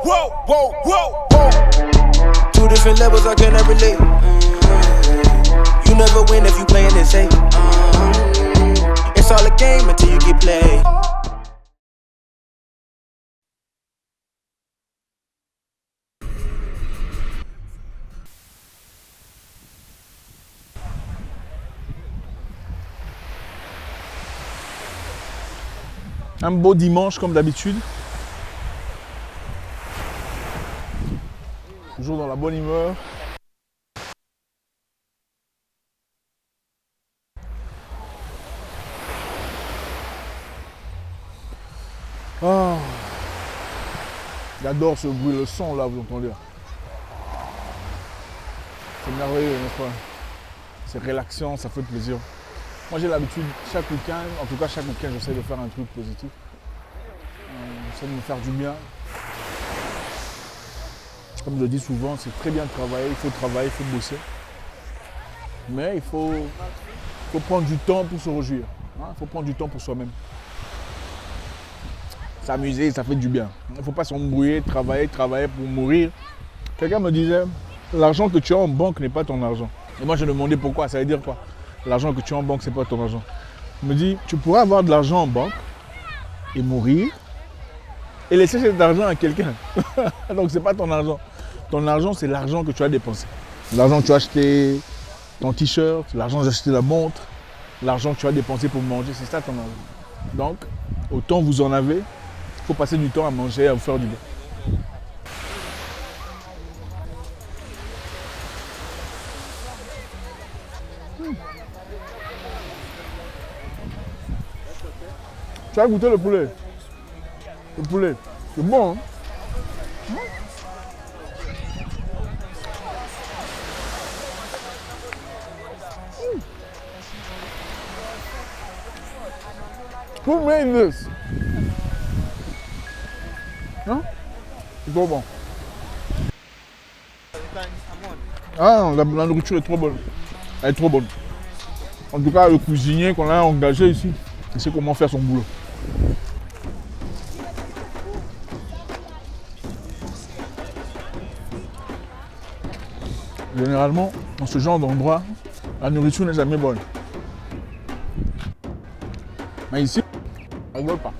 Whoa, whoa, whoa, whoa. Two different levels, I cannot relate. You never win if you playing it safe. It's all a game until you get played. Un beau dimanche comme d'habitude. Toujours dans la bonne humeur. Oh. J'adore ce bruit, le son là, vous entendez. C'est merveilleux, n'est-ce pas? C'est relaxant, ça fait plaisir. Moi j'ai l'habitude, chaque week-end, en tout cas chaque week-end, j'essaie de faire un truc positif. J'essaie de me faire du bien. Comme je le dis souvent, c'est très bien de travailler, il faut bosser. Mais il faut prendre du temps pour se réjouir. Il faut prendre du temps pour soi-même. S'amuser, ça fait du bien. Il ne faut pas s'embrouiller, travailler pour mourir. Quelqu'un me disait, l'argent que tu as en banque n'est pas ton argent. Et moi je me demandais pourquoi, ça veut dire quoi? L'argent que tu as en banque, ce n'est pas ton argent. Il me dit, tu pourrais avoir de l'argent en banque et mourir et laisser cet argent à quelqu'un. Donc ce n'est pas ton argent. Ton argent, c'est l'argent que tu as dépensé. L'argent que tu as acheté ton t-shirt, l'argent que tu as acheté la montre, l'argent que tu as dépensé pour manger, c'est ça ton argent. Donc, autant vous en avez, il faut passer du temps à manger et à vous faire du bien. Tu as goûté le poulet? Le poulet, c'est bon, hein? Who made this? Hein? C'est trop bon. Ah, la nourriture est trop bonne. Elle est trop bonne. En tout cas, le cuisinier qu'on a engagé ici, il sait comment faire son boulot. Généralement, dans ce genre d'endroit, la nourriture n'est jamais bonne. Mais ici, on ne veut pas.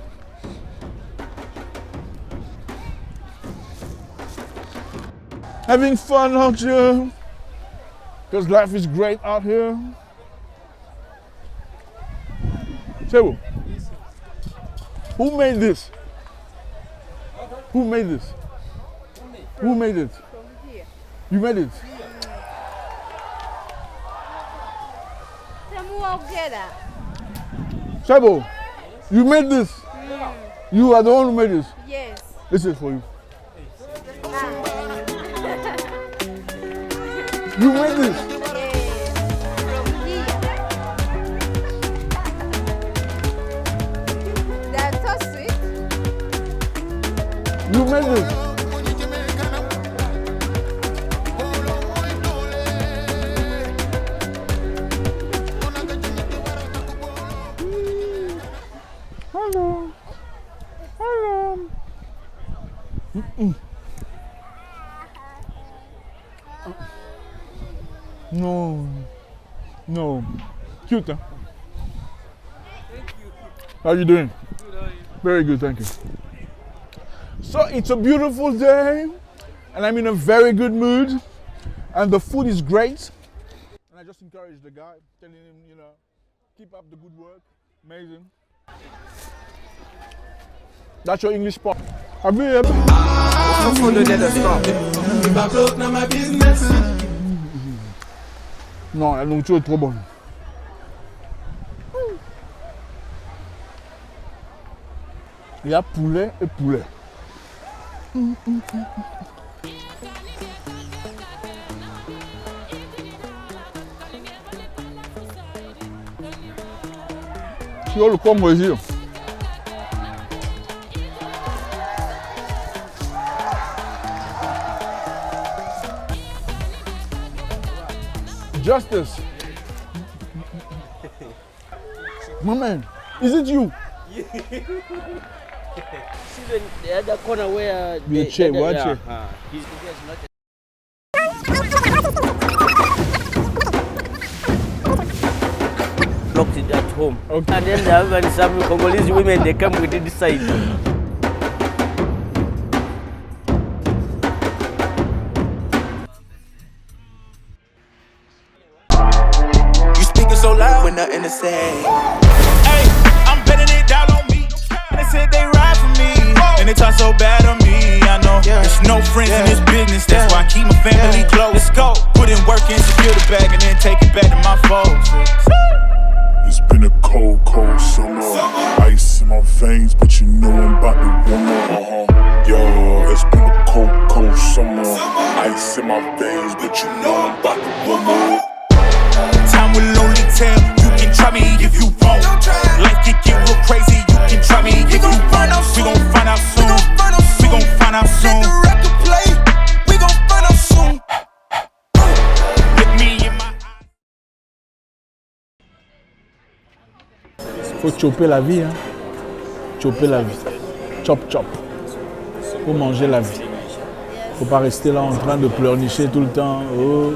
Having fun out here, because life is great out here. C'est bon. Who made this? Who made this? Who made it? You made it? Shabo, you made this? You are the one who made this? Yes. This is for you. You made this? That's so sweet. You made this? Hello. Hello. No. No. Cute, huh? Thank you. How you doing? Good, how are you? Very good, thank you. So it's a beautiful day and I'm in a very good mood and the food is great. And I just encourage the guy, telling him, you know, keep up the good work. Amazing. That's your English part. Have you ever? Non, la nourriture est trop bonne. Il y a poulet et poulet. Tu as le Congo ici. Justice. My man, is it you? See the other corner where The chair, what chair? There's not locked it at home. Okay. And then there are some Congolese women, they come with this side. You speaking so loud with nothing to say. Hey, I'm betting it down on me. They said they ride for me, and they talk so bad on me. I know there's no friends in this business. That's why I keep my family close. Let's go. Put in work and secure the bag, and then take it back to my foes. It's been a cold, cold summer. Ice in my veins, but you know I'm about to warm up. Yeah, it's been a cold, cold summer. Ice in my veins, but you know I'm about to warm up. Time will only tell. You can try me if you want. Life can get real crazy. You can try me if you want. We gon' find out soon. We gon' find out soon. Let the record play. We gon' find out soon. Look me in my Faut choper la vie, hein. Choper la vie. Chop, chop. Faut manger la vie. Faut pas rester là en train de pleurnicher tout le temps. Oh,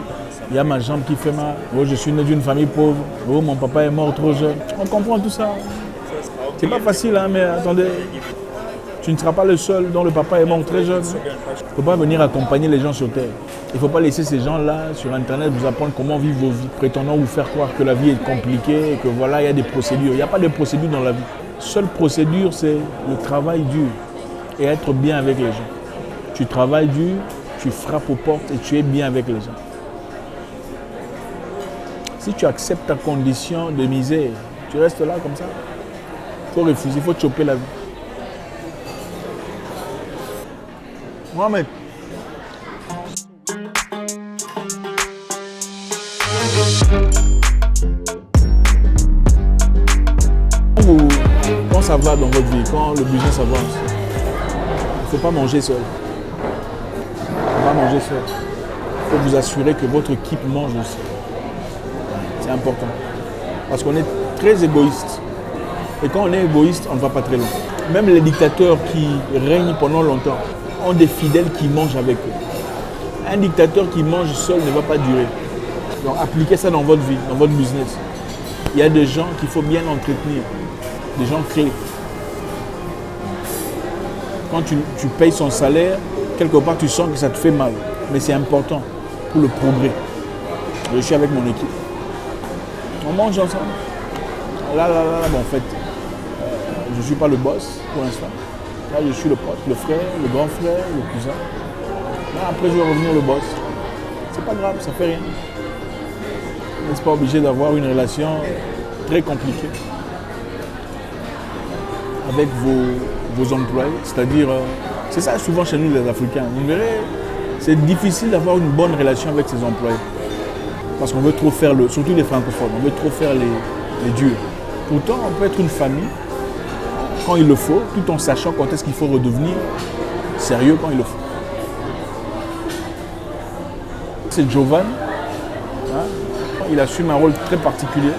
il y a ma jambe qui fait mal. Oh, je suis né d'une famille pauvre. Oh, mon papa est mort trop jeune. On comprend tout ça. C'est pas facile, hein, mais attendez. Tu ne seras pas le seul dont le papa est mort très jeune. Il ne faut pas venir accompagner les gens sur Terre. Il ne faut pas laisser ces gens-là sur Internet vous apprendre comment vivre vos vies, prétendant vous faire croire que la vie est compliquée et que voilà, il y a des procédures. Il n'y a pas de procédures dans la vie. Seule procédure, c'est le travail dur et être bien avec les gens. Tu travailles dur, tu frappes aux portes et tu es bien avec les gens. Si tu acceptes ta condition de misère, tu restes là comme ça. Il faut refuser, il faut choper la vie. Mohamed. Quand ça va dans votre vie, quand le business avance, il ne faut pas manger seul. Il ne faut pas manger seul. Il faut vous assurer que votre équipe mange aussi. C'est important. Parce qu'on est très égoïste. Et quand on est égoïste, on ne va pas très loin. Même les dictateurs qui règnent pendant longtemps ont des fidèles qui mangent avec eux. Un dictateur qui mange seul ne va pas durer. Donc appliquez ça dans votre vie, dans votre business. Il y a des gens qu'il faut bien entretenir, des gens clés. Quand tu payes son salaire, quelque part tu sens que ça te fait mal. Mais c'est important pour le progrès. Je suis avec mon équipe. On mange ensemble. Là, bon, en fait, je ne suis pas le boss pour l'instant. Là, je suis le pote, le frère, le grand frère, le cousin. Là, après, je vais revenir le boss. C'est pas grave, ça fait rien. On n'est pas obligé d'avoir une relation très compliquée avec vos employés. C'est-à-dire, c'est ça souvent chez nous les Africains. Vous verrez, c'est difficile d'avoir une bonne relation avec ses employés. Parce qu'on veut trop faire, surtout les francophones, on veut trop faire les durs. Pourtant, on peut être une famille quand il le faut, tout en sachant quand est-ce qu'il faut redevenir sérieux quand il le faut. C'est Jovan, hein? Il assume un rôle très particulier.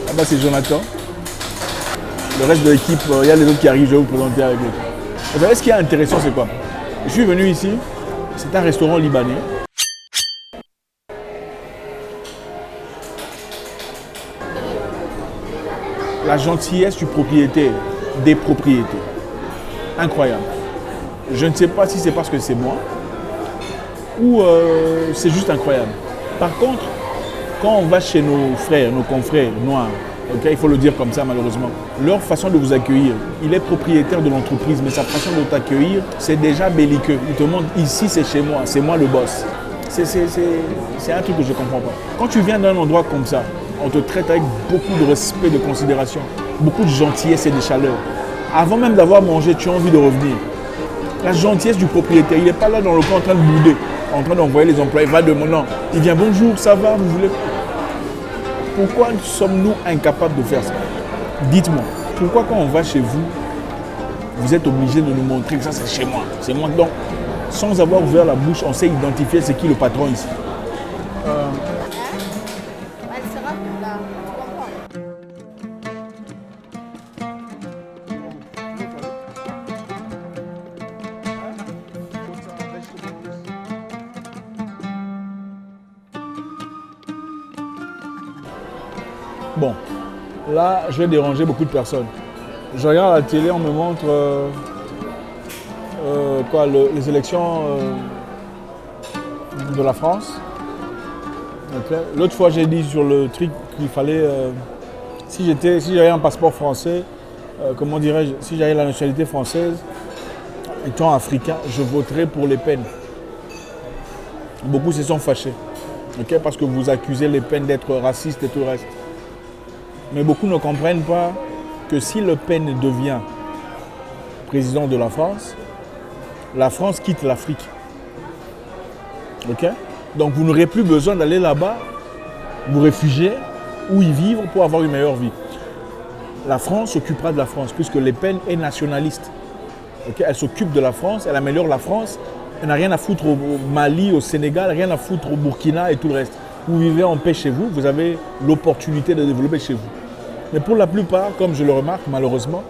Là-bas c'est Jonathan. Le reste de l'équipe, il y a les autres qui arrivent, je vais vous présenter avec eux. Vous savez ce qui est intéressant, c'est quoi? Je suis venu ici, c'est un restaurant libanais. La gentillesse du propriétaire, des propriétaires. Incroyable. Je ne sais pas si c'est parce que c'est moi ou c'est juste incroyable. Par contre, quand on va chez nos frères, nos confrères noirs, okay, il faut le dire comme ça malheureusement, leur façon de vous accueillir, il est propriétaire de l'entreprise, mais sa façon de t'accueillir, c'est déjà belliqueux. Il te montre ici c'est chez moi, c'est moi le boss. C'est un truc que je ne comprends pas. Quand tu viens d'un endroit comme ça, on te traite avec beaucoup de respect, de considération, beaucoup de gentillesse et de chaleur. Avant même d'avoir mangé, tu as envie de revenir. La gentillesse du propriétaire, il n'est pas là dans le coin en train de bouder, en train d'envoyer les employés, va demander. Non, il vient bonjour, ça va, vous voulez. Pourquoi sommes-nous incapables de faire ça? Dites-moi, pourquoi quand on va chez vous, vous êtes obligé de nous montrer que ça c'est chez moi, c'est moi. Donc, sans avoir ouvert la bouche, on sait identifier c'est qui le patron ici. Bon, là, je vais déranger beaucoup de personnes. Je regarde à la télé, on me montre les élections de la France. Okay. L'autre fois, j'ai dit sur le truc qu'il fallait, si j'avais un passeport français, comment dirais-je, si j'avais la nationalité française, étant africain, je voterais pour Le Pen. Beaucoup se sont fâchés, okay, parce que vous accusez Le Pen d'être raciste et tout le reste. Mais beaucoup ne comprennent pas que si Le Pen devient président de la France quitte l'Afrique. Okay? Donc vous n'aurez plus besoin d'aller là-bas, vous réfugier ou y vivre pour avoir une meilleure vie. La France s'occupera de la France puisque Le Pen est nationaliste. Okay? Elle s'occupe de la France, elle améliore la France. Elle n'a rien à foutre au Mali, au Sénégal, rien à foutre au Burkina et tout le reste. Vous vivez en paix chez vous, vous avez l'opportunité de développer chez vous. Mais pour la plupart, comme je le remarque malheureusement,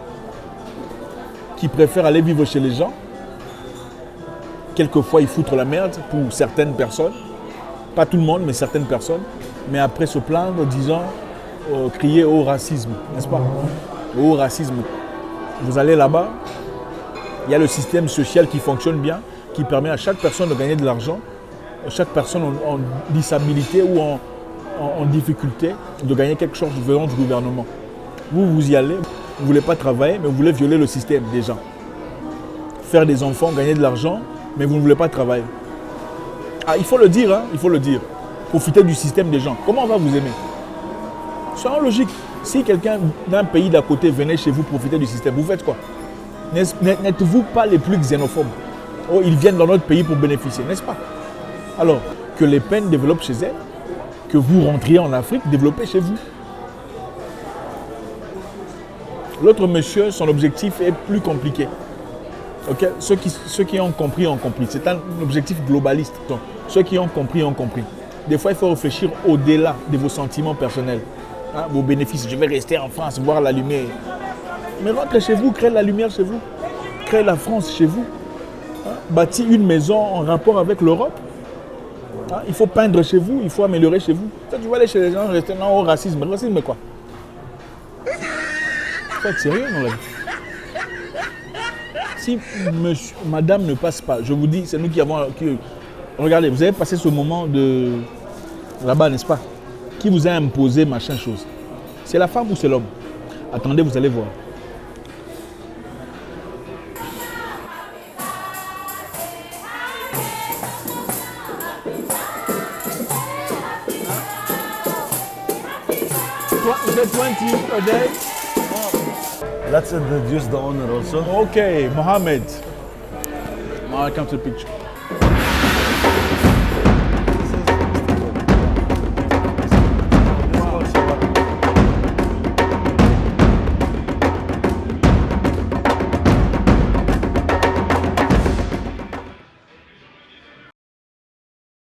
qui préfèrent aller vivre chez les gens, quelquefois ils foutent la merde pour certaines personnes, pas tout le monde, mais certaines personnes, mais après se plaindre, disant, crier au racisme, n'est-ce pas? Au racisme. Vous allez là-bas, il y a le système social qui fonctionne bien, qui permet à chaque personne de gagner de l'argent, chaque personne en disabilité ou en difficulté de gagner quelque chose venant du gouvernement. Vous y allez, vous ne voulez pas travailler, mais vous voulez violer le système des gens. Faire des enfants, gagner de l'argent, mais vous ne voulez pas travailler. Ah, il faut le dire, hein, il faut le dire. Profitez du système des gens. Comment on va vous aimer? Soyons logiques. Si quelqu'un d'un pays d'à côté venait chez vous profiter du système, vous faites quoi? N'êtes-vous pas les plus xénophobes? Oh, ils viennent dans notre pays pour bénéficier, n'est-ce pas? Alors, que Les Pen développent chez elles, que vous rentriez en Afrique, développez chez vous. L'autre monsieur, son objectif est plus compliqué. Okay? Ceux qui ont compris, ont compris. C'est un objectif globaliste. Donc, ceux qui ont compris, ont compris. Des fois, il faut réfléchir au-delà de vos sentiments personnels, hein, vos bénéfices. Je vais rester en France, voir la lumière. Mais rentrez chez vous, créez la lumière chez vous. Créez la France chez vous. Hein? Bâtir une maison en rapport avec l'Europe. Hein? Il faut peindre chez vous, il faut améliorer chez vous. Ça, tu vas aller chez les gens, rester dans au racisme. Le racisme, quoi? Il faut être sérieux dans la vie. Si madame ne passe pas, je vous dis, c'est nous qui avons... regardez, vous avez passé ce moment de... là-bas, n'est-ce pas? Qui vous a imposé machin chose? C'est la femme ou c'est l'homme? Attendez, vous allez voir. Is it 20 a day? Let's introduce the owner also. Okay, Mohammed. Now I come to the picture.